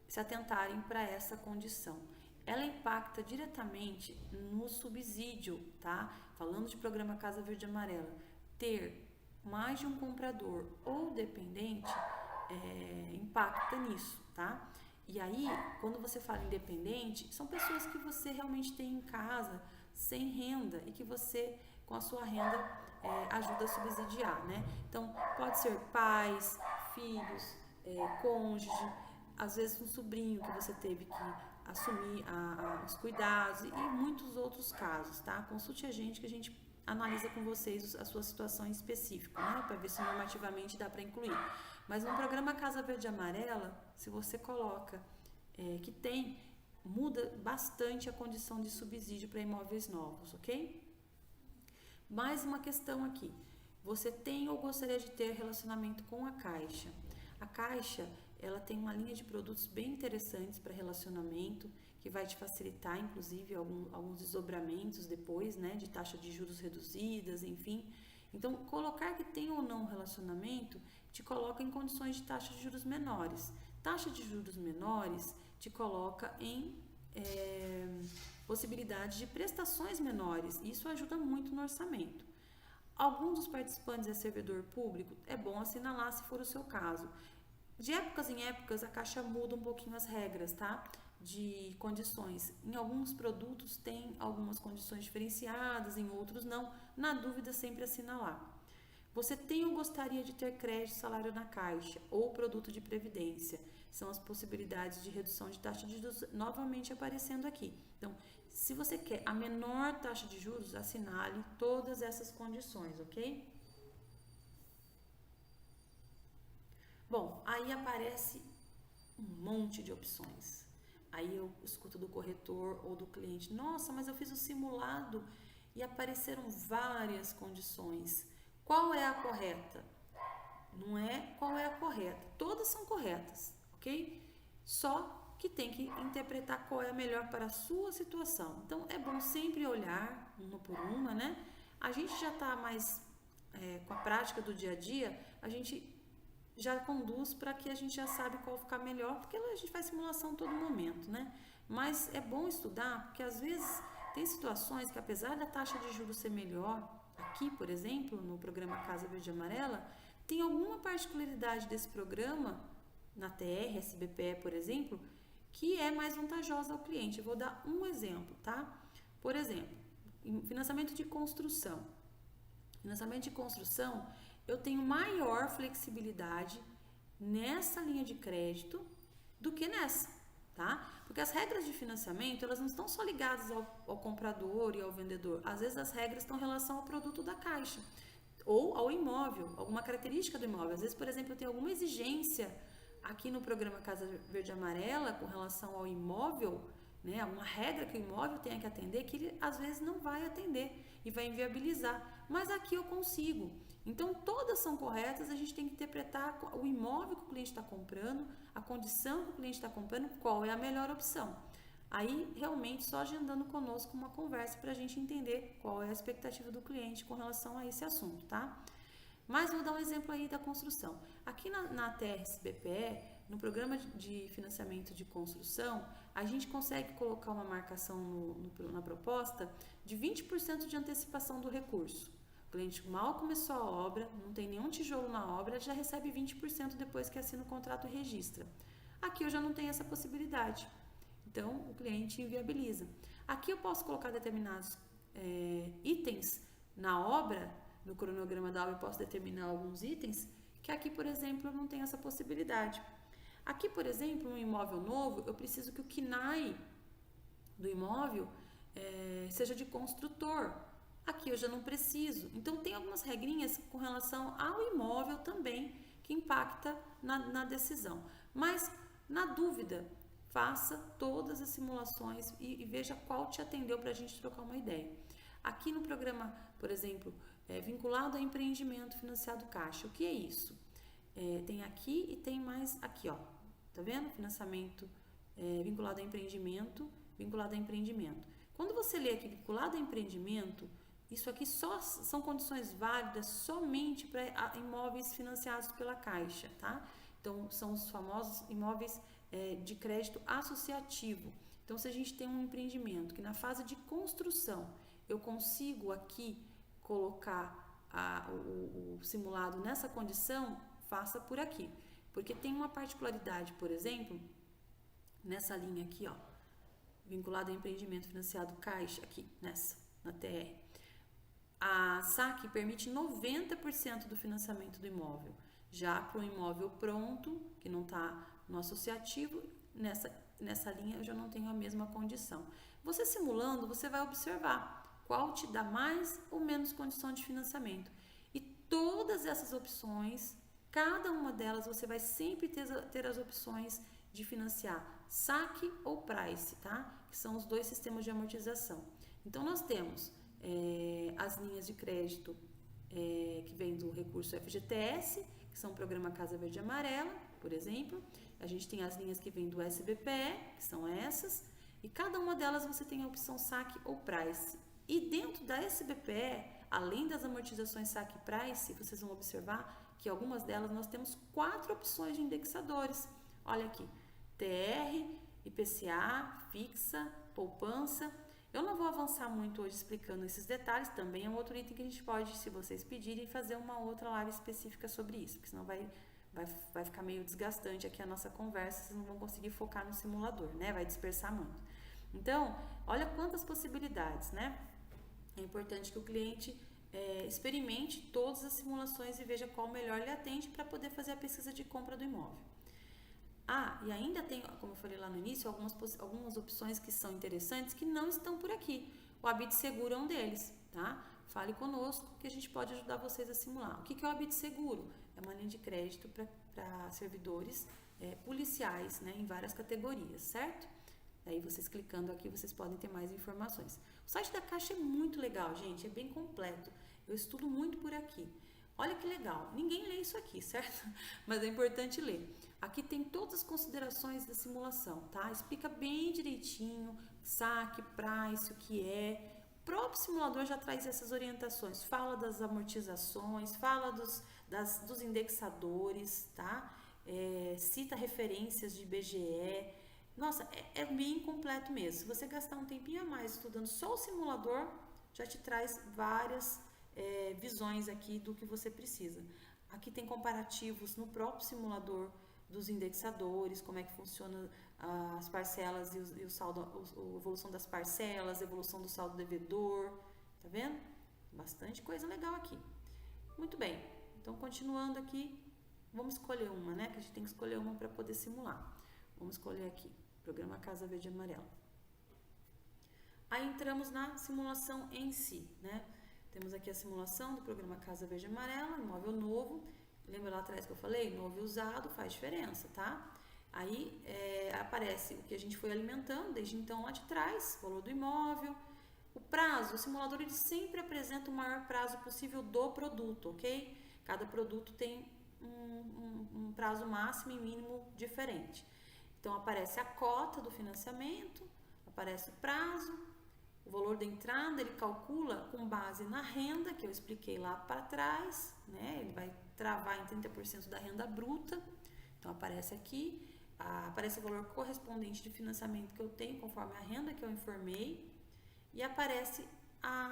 se atentarem para essa condição. ela impacta diretamente no subsídio, tá? Falando de programa Casa Verde e Amarela, ter mais de um comprador ou dependente impacta nisso, tá? E aí, quando você fala em dependente, são pessoas que você realmente tem em casa sem renda e que você, com a sua renda, ajuda a subsidiar, né? Então, pode ser pais, filhos, cônjuge, às vezes um sobrinho que você teve que assumir os cuidados e muitos outros casos, tá? Consulte a gente que a gente analisa com vocês a sua situação em específico, né? Para ver se normativamente dá para incluir. Mas no programa Casa Verde e Amarela, se você coloca que tem, muda bastante a condição de subsídio para imóveis novos, ok? Mais uma questão aqui. Você tem ou gostaria de ter relacionamento com a Caixa? A Caixa, ela tem uma linha de produtos bem interessantes para relacionamento, que vai te facilitar, inclusive, alguns desdobramentos depois, né, de taxa de juros reduzidas, enfim. Então, colocar que tem ou não relacionamento te coloca em condições de taxa de juros menores. Taxa de juros menores te coloca em possibilidade de prestações menores. Isso ajuda muito no orçamento. Alguns dos participantes é servidor público, é bom assinalar se for o seu caso. De épocas em épocas, a Caixa muda um pouquinho as regras, tá? De condições. Em alguns produtos tem algumas condições diferenciadas, em outros não. Na dúvida, sempre assinalar. Você tem ou gostaria de ter crédito salário na Caixa ou produto de previdência? São as possibilidades de redução de taxa de juros novamente aparecendo aqui. Então, se você quer a menor taxa de juros, assinale todas essas condições, ok? Bom, aí aparece um monte de opções. Aí eu escuto do corretor ou do cliente: nossa, mas eu fiz o simulado e apareceram várias condições. Qual é a correta? Não é qual é a correta. Todas são corretas, ok? Só que tem que interpretar qual é a melhor para a sua situação. Então, é bom sempre olhar uma por uma, né? A gente já está mais com a prática do dia a dia, a gente já conduz para que a gente já sabe qual ficar melhor, porque a gente faz simulação todo momento, né? Mas é bom estudar, porque às vezes tem situações que, apesar da taxa de juros ser melhor, aqui, por exemplo, no programa Casa Verde e Amarela, tem alguma particularidade desse programa, na TR, SBPE, por exemplo, que é mais vantajosa ao cliente. Eu vou dar um exemplo, tá? Por exemplo, financiamento de construção. Financiamento de construção, eu tenho maior flexibilidade nessa linha de crédito do que nessa, tá? Porque as regras de financiamento, elas não estão só ligadas ao comprador e ao vendedor. Às vezes as regras estão em relação ao produto da Caixa ou ao imóvel, alguma característica do imóvel. Às vezes, por exemplo, eu tenho alguma exigência aqui no programa Casa Verde e Amarela com relação ao imóvel, né? Uma regra que o imóvel tenha que atender que ele às vezes não vai atender e vai inviabilizar. Mas aqui eu consigo. Então, todas são corretas, a gente tem que interpretar o imóvel que o cliente está comprando, a condição que o cliente está comprando, qual é a melhor opção. Aí, realmente, só agendando conosco uma conversa para a gente entender qual é a expectativa do cliente com relação a esse assunto, tá? Mas vou dar um exemplo aí da construção. Aqui na TRS-BPE, no programa de financiamento de construção, a gente consegue colocar uma marcação na proposta de 20% de antecipação do recurso. O cliente mal começou a obra, não tem nenhum tijolo na obra, já recebe 20% depois que assina o contrato e registra. Aqui eu já não tenho essa possibilidade. Então, o cliente inviabiliza. Aqui eu posso colocar determinados itens na obra, no cronograma da obra eu posso determinar alguns itens, que aqui, por exemplo, eu não tenho essa possibilidade. Aqui, por exemplo, um imóvel novo, eu preciso que o KNAI do imóvel seja de construtor. Aqui eu já não preciso. Então, tem algumas regrinhas com relação ao imóvel também que impacta na decisão. Mas, na dúvida, faça todas as simulações e veja qual te atendeu para a gente trocar uma ideia. Aqui no programa, por exemplo, vinculado a empreendimento financiado Caixa, o que é isso? Tem aqui e tem mais aqui, ó. Tá vendo? Financiamento vinculado a empreendimento, vinculado a empreendimento. Quando você lê aqui vinculado a empreendimento, isso aqui só são condições válidas somente para imóveis financiados pela Caixa, tá? Então, são os famosos imóveis de crédito associativo. Então, se a gente tem um empreendimento que na fase de construção eu consigo aqui colocar o simulado nessa condição, faça por aqui. Porque tem uma particularidade, por exemplo, nessa linha aqui, ó, vinculado a empreendimento financiado Caixa, aqui, na TR. A SAC permite 90% do financiamento do imóvel. Já para o imóvel pronto, que não está no associativo, nessa linha eu já não tenho a mesma condição. Você simulando, você vai observar qual te dá mais ou menos condição de financiamento. E todas essas opções, cada uma delas, você vai sempre ter as opções de financiar saque ou price, tá? Que são os dois sistemas de amortização. Então, nós temos as linhas de crédito que vem do recurso FGTS, que são o programa Casa Verde e Amarela, por exemplo. A gente tem as linhas que vêm do SBPE, que são essas, e cada uma delas você tem a opção saque ou price. E dentro da SBPE, além das amortizações saque e price, vocês vão observar que algumas delas nós temos 4 opções de indexadores. Olha aqui, TR, IPCA, fixa, poupança. Eu não vou avançar muito hoje explicando esses detalhes, também é um outro item que a gente pode, se vocês pedirem, fazer uma outra live específica sobre isso, porque senão vai ficar meio desgastante aqui a nossa conversa, vocês não vão conseguir focar no simulador, né? Vai dispersar muito. Então, olha quantas possibilidades, né? É importante que o cliente experimente todas as simulações e veja qual melhor lhe atende para poder fazer a pesquisa de compra do imóvel. E ainda tem, como eu falei lá no início, algumas opções que são interessantes que não estão por aqui. O Habite Seguro é um deles, tá? Fale conosco que a gente pode ajudar vocês a simular. O que é o Habite Seguro? É uma linha de crédito para servidores policiais, né, em várias categorias, certo? Daí vocês clicando aqui, vocês podem ter mais informações. O site da Caixa é muito legal, gente, é bem completo. Eu estudo muito por aqui. Olha que legal, ninguém lê isso aqui, certo? Mas é importante ler. Aqui tem todas as considerações da simulação, tá? Explica bem direitinho, saque, price, o que é. O próprio simulador já traz essas orientações, fala das amortizações, fala dos indexadores, tá? Cita referências de IBGE. Nossa, é bem completo mesmo. Se você gastar um tempinho a mais estudando só o simulador, já te traz várias visões aqui do que você precisa. Aqui tem comparativos no próprio simulador dos indexadores, como é que funciona as parcelas e o saldo, a evolução das parcelas, a evolução do saldo devedor, tá vendo? Bastante coisa legal aqui. Muito bem, então continuando aqui, vamos escolher uma, né? Que a gente tem que escolher uma para poder simular. Vamos escolher aqui, programa Casa Verde e Amarela. Aí entramos na simulação em si, né? Temos aqui a simulação do programa Casa Verde e Amarela, imóvel novo. Lembra lá atrás que eu falei? Novo e usado faz diferença, tá? Aí aparece o que a gente foi alimentando desde então lá de trás, valor do imóvel. O prazo, o simulador ele sempre apresenta o maior prazo possível do produto, ok? Cada produto tem um prazo máximo e mínimo diferente. Então aparece a cota do financiamento, aparece o prazo, o valor da entrada, ele calcula com base na renda, que eu expliquei lá para trás, né? Ele vai travar em 30% da renda bruta. Então, aparece aqui, aparece o valor correspondente de financiamento que eu tenho, conforme a renda que eu informei, e aparece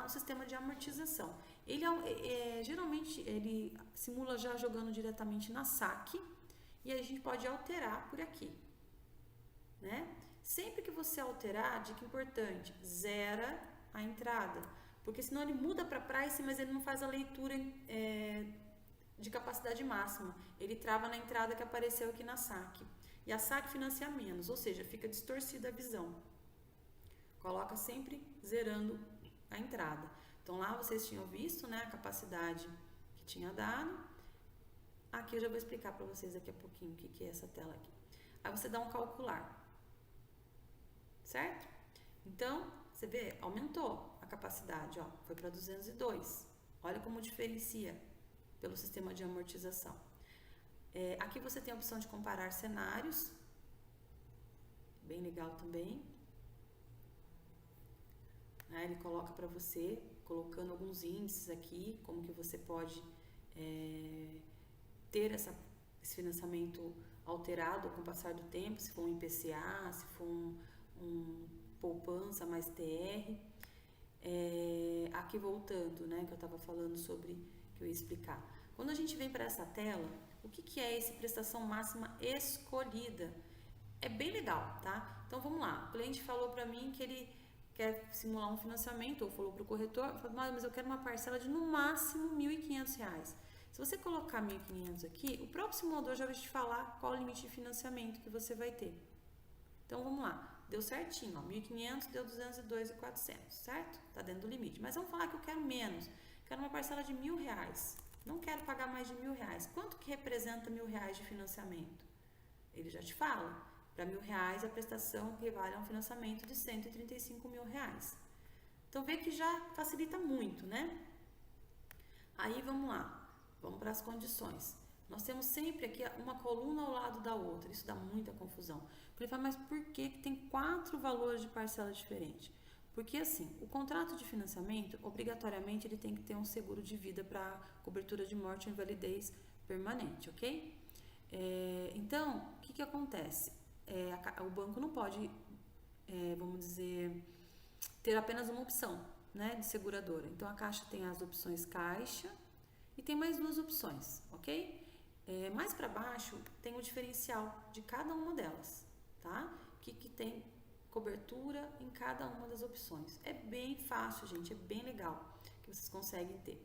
o sistema de amortização. Ele geralmente, ele simula já jogando diretamente na SAC, e aí a gente pode alterar por aqui, né? Sempre que você alterar, dica importante, zera a entrada, porque senão ele muda para price, mas ele não faz a leitura de capacidade máxima. Ele trava na entrada que apareceu aqui na SAC. E a SAC financia menos, ou seja, fica distorcida a visão. Coloca sempre zerando a entrada. Então lá vocês tinham visto, né, a capacidade que tinha dado. Aqui eu já vou explicar para vocês daqui a pouquinho o que é essa tela aqui. Aí você dá um calcular. Certo? Então, você vê, aumentou a capacidade, ó, foi para 202. Olha como diferencia pelo sistema de amortização. Aqui você tem a opção de comparar cenários, bem legal também. Ele coloca para você, colocando alguns índices aqui, como que você pode ter esse financiamento alterado com o passar do tempo, se for um IPCA, se for um poupança mais TR. Aqui voltando, né, que eu estava falando sobre, que eu ia explicar. Quando a gente vem para essa tela, o que é esse prestação máxima escolhida? É bem legal, tá? Então vamos lá, o cliente falou para mim que ele quer simular um financiamento, ou falou para o corretor, falou, mas eu quero uma parcela de no máximo R$ 1.500. Se você colocar 1.500 aqui, o próprio simulador já vai te falar qual o limite de financiamento que você vai ter. Então vamos lá, deu certinho, ó, 1.500 deu 202.400, certo? Tá dentro do limite. Mas vamos falar que eu quero menos, quero uma parcela de R$ 1.000, não quero pagar mais de R$ 1.000. Quanto que representa R$ 1.000 de financiamento? Ele já te fala. Para R$ 1.000 a prestação equivale a um financiamento de R$ 135.000. Então vê que já facilita muito, né? Aí vamos lá, vamos para as condições. Nós temos sempre aqui uma coluna ao lado da outra, isso dá muita confusão. Ele fala, mas por que tem 4 valores de parcela diferentes? Porque assim, o contrato de financiamento, obrigatoriamente, ele tem que ter um seguro de vida para cobertura de morte ou invalidez permanente, ok? Então, o que acontece? O banco não pode, vamos dizer, ter apenas uma opção, né, de seguradora. Então, a Caixa tem as opções Caixa e tem mais 2 opções, ok? Mais para baixo tem o diferencial de cada uma delas, tá? Que tem cobertura em cada uma das opções. É bem fácil, gente, é bem legal que vocês conseguem ter.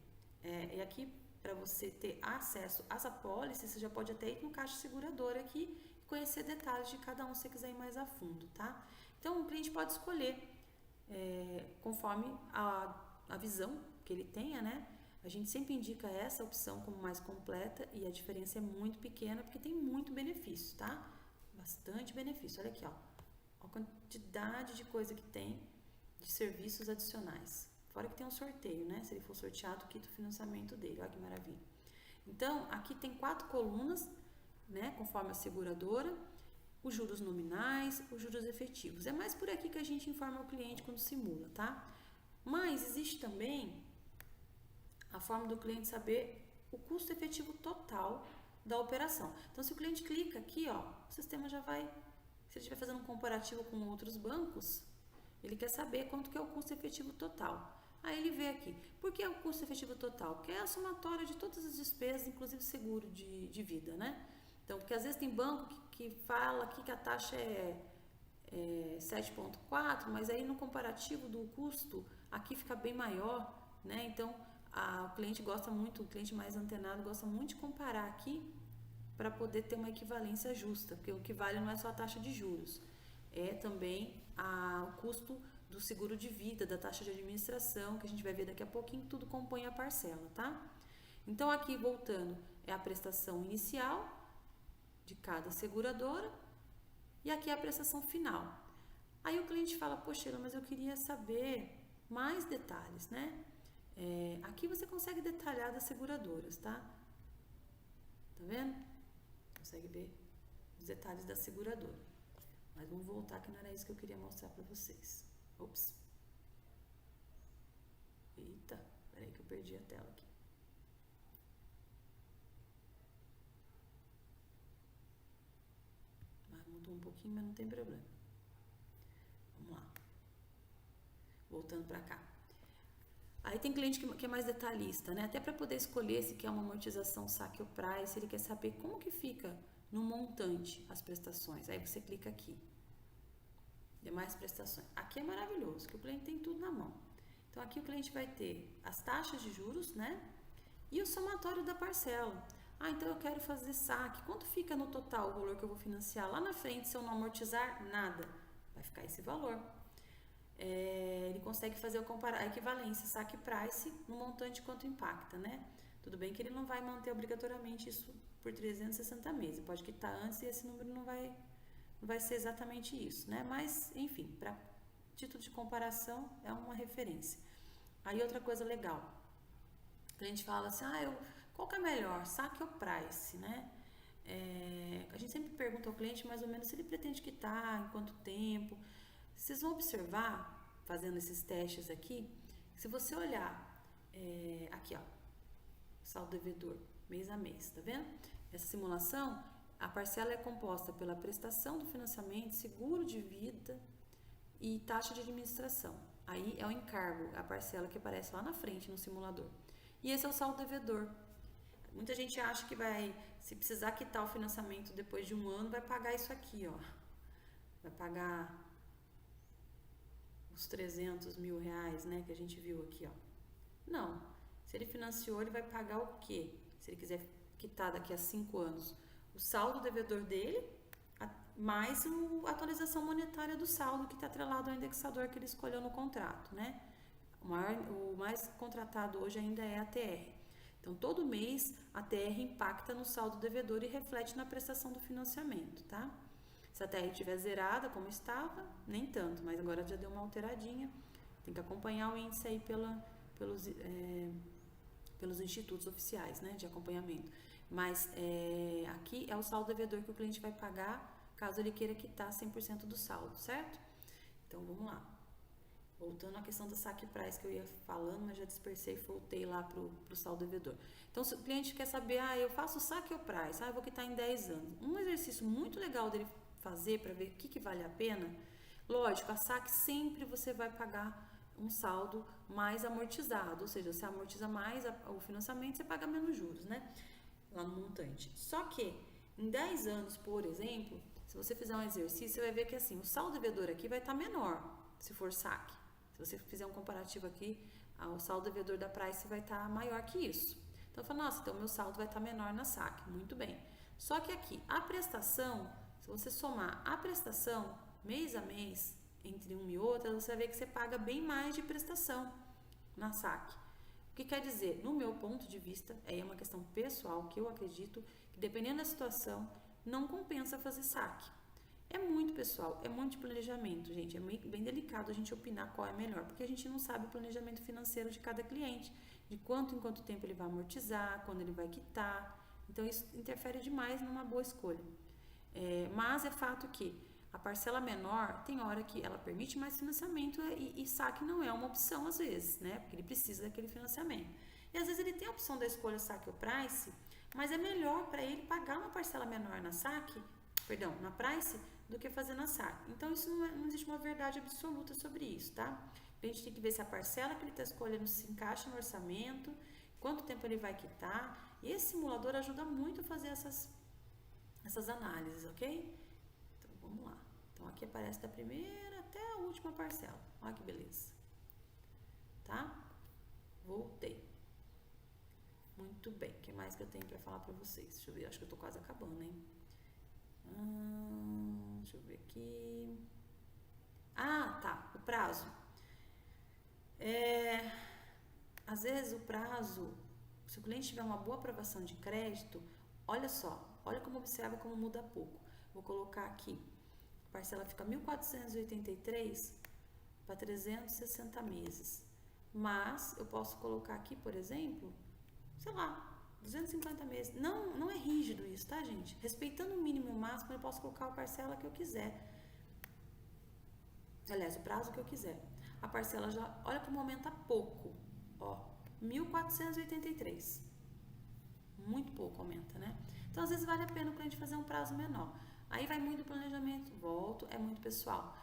E aqui, para você ter acesso às apólices, você já pode até ir no Caixa Seguradora aqui e conhecer detalhes de cada um se você quiser ir mais a fundo, tá? Então, o cliente pode escolher conforme a visão que ele tenha, né? A gente sempre indica essa opção como mais completa e a diferença é muito pequena porque tem muito benefício, tá? Bastante benefício. Olha aqui, ó. A quantidade de coisa que tem de serviços adicionais. Fora que tem um sorteio, né? Se ele for sorteado, quita o financiamento dele. Olha que maravilha. Então, aqui tem 4 colunas, né? Conforme a seguradora, os juros nominais, os juros efetivos. É mais por aqui que a gente informa o cliente quando simula, tá? Mas existe também a forma do cliente saber o custo efetivo total da operação. Então, se o cliente clica aqui, ó, o sistema já vai, se ele estiver fazendo um comparativo com outros bancos, ele quer saber quanto que é o custo efetivo total. Aí ele vê aqui, por que é o custo efetivo total? Porque é a somatória de todas as despesas, inclusive seguro de vida, né? Então, porque às vezes tem banco que fala aqui que a taxa é 7,4, mas aí no comparativo do custo, aqui fica bem maior, né? Então, o cliente gosta muito, o cliente mais antenado gosta muito de comparar aqui para poder ter uma equivalência justa, porque o que vale não é só a taxa de juros, é também o custo do seguro de vida, da taxa de administração, que a gente vai ver daqui a pouquinho, tudo compõe a parcela, tá? Então, aqui voltando, é a prestação inicial de cada seguradora e aqui é a prestação final. Aí o cliente fala, poxa, mas eu queria saber mais detalhes, né? Aqui você consegue detalhar das seguradoras, tá? Tá vendo? Consegue ver os detalhes da seguradora. Mas vamos voltar que não era isso que eu queria mostrar para vocês. Ops. Eita, peraí que eu perdi a tela aqui. Mudou um pouquinho, mas não tem problema. Vamos lá. Voltando para cá. Aí tem cliente que é mais detalhista, né? Até para poder escolher se quer uma amortização saque ou price, ele quer saber como que fica no montante as prestações. Aí você clica aqui. Demais prestações. Aqui é maravilhoso, que o cliente tem tudo na mão. Então aqui o cliente vai ter as taxas de juros, né? E o somatório da parcela. Então eu quero fazer saque. Quanto fica no total o valor que eu vou financiar? Lá na frente, se eu não amortizar nada, vai ficar esse valor. Ele consegue fazer a equivalência saque price no montante quanto impacta, né? Tudo bem que ele não vai manter obrigatoriamente isso por 360 meses, pode quitar antes e esse número não vai ser exatamente isso, né? Mas, enfim, para título de comparação é uma referência. Aí outra coisa legal, a gente fala assim, qual que é melhor, saque ou price, né? A gente sempre pergunta ao cliente mais ou menos se ele pretende quitar, em quanto tempo. Vocês vão observar, fazendo esses testes aqui, se você olhar aqui, ó, saldo devedor, mês a mês, tá vendo? Essa simulação, a parcela é composta pela prestação do financiamento, seguro de vida, e taxa de administração. Aí é o encargo, a parcela que aparece lá na frente no simulador. E esse é o saldo devedor. Muita gente acha que vai, se precisar quitar o financiamento depois de um ano, vai pagar isso aqui, ó. Vai pagar os 300 mil reais, né, que a gente viu aqui, ó. Não. Se ele financiou, ele vai pagar o quê? Se ele quiser quitar daqui a 5 anos, o saldo devedor dele, mais a atualização monetária do saldo que está atrelado ao indexador que ele escolheu no contrato, né? O mais contratado hoje ainda é a TR. Então, todo mês a TR impacta no saldo devedor e reflete na prestação do financiamento, tá? Se a TR estiver zerada, como estava, nem tanto, mas agora já deu uma alteradinha. Tem que acompanhar o índice aí pelos institutos oficiais, né, de acompanhamento. Mas aqui é o saldo devedor que o cliente vai pagar caso ele queira quitar 100% do saldo, certo? Então, vamos lá. Voltando à questão do saque price que eu ia falando, mas já dispersei e voltei lá para o saldo devedor. Então, se o cliente quer saber, eu faço saque ou price, eu vou quitar em 10 anos. Um exercício muito legal dele fazer para ver o que vale a pena, lógico, a saque sempre você vai pagar um saldo mais amortizado, ou seja, você amortiza mais o financiamento, você paga menos juros, né? Lá no montante. Só que, em 10 anos, por exemplo, se você fizer um exercício, você vai ver que assim, o saldo devedor aqui vai estar menor, se for saque. Se você fizer um comparativo aqui, o saldo devedor da Price vai estar maior que isso. Então, fala, nossa, então meu saldo vai estar menor na saque. Muito bem. Só que aqui, a prestação, se você somar a prestação, mês a mês, entre uma e outra, você vai ver que você paga bem mais de prestação na saque. O que quer dizer? No meu ponto de vista, é uma questão pessoal que eu acredito que dependendo da situação, não compensa fazer saque. É muito pessoal, é muito de planejamento, gente. É bem delicado a gente opinar qual é melhor, porque a gente não sabe o planejamento financeiro de cada cliente, de quanto em quanto tempo ele vai amortizar, quando ele vai quitar. Então, isso interfere demais numa boa escolha. Mas é fato que a parcela menor, tem hora que ela permite mais financiamento e saque não é uma opção às vezes, né? Porque ele precisa daquele financiamento. E às vezes ele tem a opção da escolha saque ou price, mas é melhor para ele pagar uma parcela menor na na price, do que fazer na saque. Então, isso não existe uma verdade absoluta sobre isso, tá? A gente tem que ver se a parcela que ele está escolhendo se encaixa no orçamento, quanto tempo ele vai quitar. E esse simulador ajuda muito a fazer essas análises, ok? Então, vamos lá. Então, aqui aparece da primeira até a última parcela. Olha que beleza. Tá? Voltei. Muito bem. O que mais que eu tenho para falar para vocês? Deixa eu ver, acho que eu tô quase acabando, hein? Deixa eu ver aqui. Tá. O prazo. Às vezes o prazo, se o cliente tiver uma boa aprovação de crédito, olha só, olha como observa como muda pouco. Vou colocar aqui, a parcela fica 1.483 para 360 meses. Mas eu posso colocar aqui, por exemplo, sei lá, 250 meses. Não é rígido isso, tá, gente? Respeitando o mínimo e o máximo, eu posso colocar a parcela que eu quiser. Aliás, o prazo que eu quiser. A parcela já, olha como aumenta pouco. Ó, 1.483. Muito pouco aumenta, né? Então, às vezes vale a pena o cliente fazer um prazo menor. Aí vai muito do planejamento, é muito pessoal.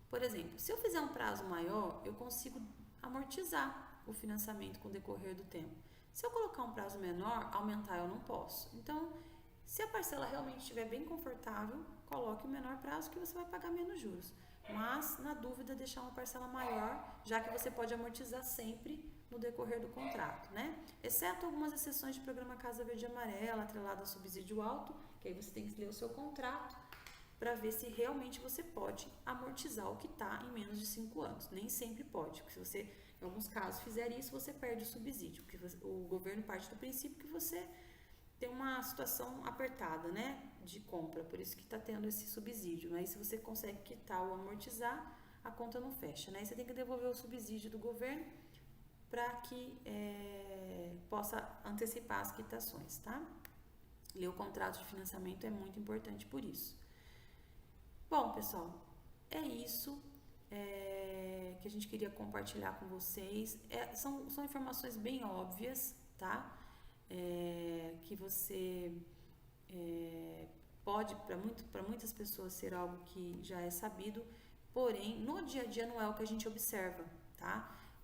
Por exemplo, se eu fizer um prazo maior, eu consigo amortizar o financiamento com o decorrer do tempo. Se eu colocar um prazo menor, aumentar eu não posso. Então, se a parcela realmente estiver bem confortável, coloque o menor prazo que você vai pagar menos juros. Mas, na dúvida, deixar uma parcela maior, já que você pode amortizar sempre no decorrer do contrato, né? Exceto algumas exceções de programa Casa Verde e Amarela, atrelado a subsídio alto, que aí você tem que ler o seu contrato para ver se realmente você pode amortizar o que está em menos de 5 anos. Nem sempre pode, porque se você, em alguns casos, fizer isso, você perde o subsídio, porque o governo parte do princípio que você tem uma situação apertada, né, de compra, por isso que está tendo esse subsídio. Aí, se você consegue quitar ou amortizar, a conta não fecha, né? Aí você tem que devolver o subsídio do governo para que possa antecipar as quitações, tá? Ler o contrato de financiamento é muito importante por isso. Bom, pessoal, é isso que a gente queria compartilhar com vocês. São informações bem óbvias, tá? Que você pode, para muitas pessoas, ser algo que já é sabido, porém, no dia a dia não é o que a gente observa, tá?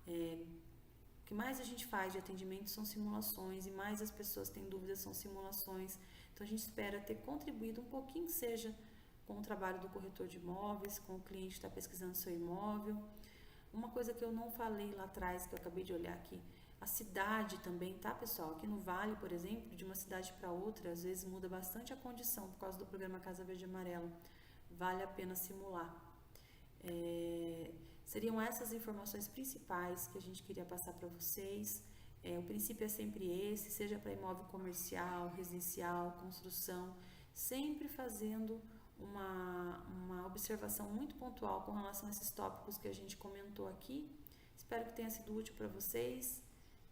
O que mais a gente faz de atendimento são simulações e mais as pessoas têm dúvidas são simulações. Então a gente espera ter contribuído um pouquinho que seja com o trabalho do corretor de imóveis, com o cliente que está pesquisando seu imóvel. Uma coisa que eu não falei lá atrás, que eu acabei de olhar aqui, a cidade também, tá, pessoal? Aqui no Vale, por exemplo, de uma cidade para outra, às vezes muda bastante a condição por causa do programa Casa Verde e Amarela. Vale a pena simular. Seriam essas informações principais que a gente queria passar para vocês. O princípio é sempre esse, seja para imóvel comercial, residencial, construção, sempre fazendo uma observação muito pontual com relação a esses tópicos que a gente comentou aqui. Espero que tenha sido útil para vocês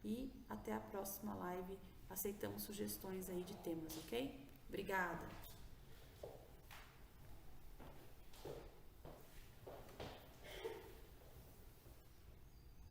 e até a próxima live. Aceitamos sugestões aí de temas, ok? Obrigada!